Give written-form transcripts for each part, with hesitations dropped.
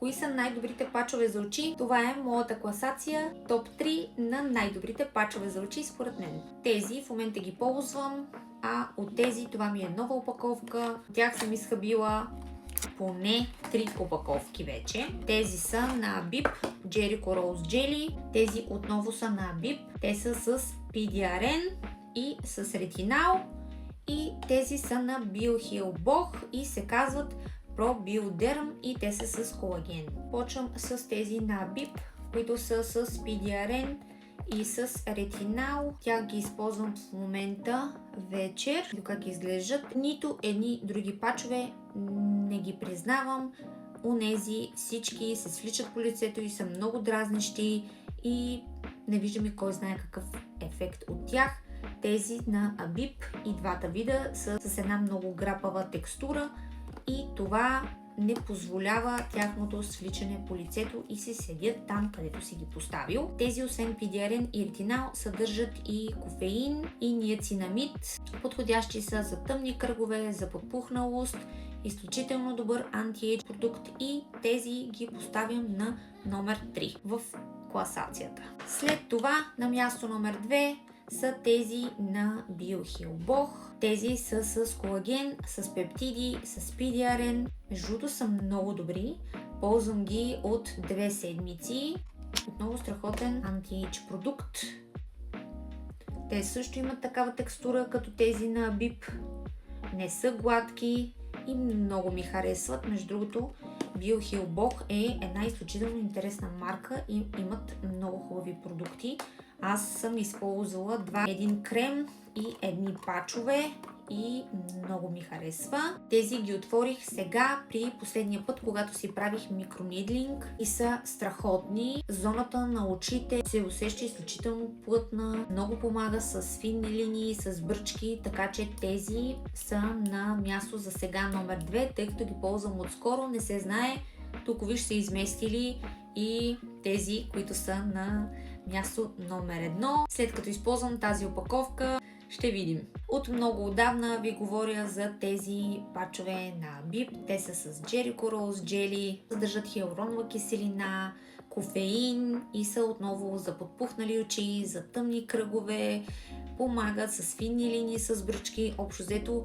кои са най-добрите пачове за очи. Това е моята класация топ 3 на най-добрите пачове за очи според мен. Тези в момента ги ползвам, а от тези това ми е нова опаковка. От тях съм изхабила поне 3 опаковки вече. Тези са на Bip Jericho Rose Jelly. Тези отново са на Bip. Те са с PDRN и с ретинал. И тези са на BioHeal и се казват ProBioderm и те са с колаген. Почвам с тези на Bip, които са с PDRN и с ретинал. Тях ги използвам в момента вечер. Как изглеждат. Нито едни други пачове не ги признавам. Онези всички се свличат по лицето и са много дразнещи и не виждам и кой знае какъв ефект от тях. Тези на Bip и двата вида са с една много грапава текстура и това не позволява тяхното свличане по лицето и се седят там, където си ги поставил. Тези освен PDRN и ретинал съдържат и кофеин и ниацинамид. Подходящи са за тъмни кръгове, за подпухналост. Изключително добър анти-ейдж продукт и тези ги поставям на номер 3 в класацията. След това на място номер 2 са тези на BioHeal. Тези са с колаген, с пептиди, с PDRN. Между другото са много добри. Ползвам ги от 2 седмици. Отново страхотен анти-ейдж продукт. Те също имат такава текстура като тези на Bip. Не са гладки и много ми харесват. Между другото, BioHeal е една изключително интересна марка и имат много хубави продукти. Аз съм използвала един крем и едни пачове и много ми харесва. Тези ги отворих сега при последния път, когато си правих микронидлинг и са страхотни. Зоната на очите се усеща изключително плътна, много помага с финни линии, с бръчки, така че тези са на място за сега номер 2, тъй като ги ползвам отскоро, не се знае. Тук виж са изместили и тези, които са на място номер 1. След като използвам тази опаковка, ще видим. От много отдавна ви говоря за тези пачове на Bip. Те са с Jericho Rose Jelly, съдържат хиалуронова киселина, кофеин и са отново за подпухнали очи, за тъмни кръгове, помагат с финни линии, с бръчки. Общо взето,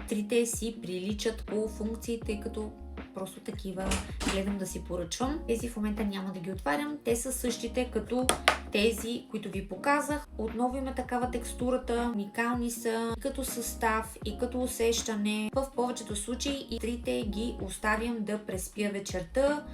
трите си приличат по функции, тъй като просто такива гледам да си поръчвам. Тези в момента няма да ги отварям. Те са същите като тези, които ви показах. Отново има такава текстурата, уникални са като състав и като усещане. В повечето случаи и трите ги оставям да преспя вечерта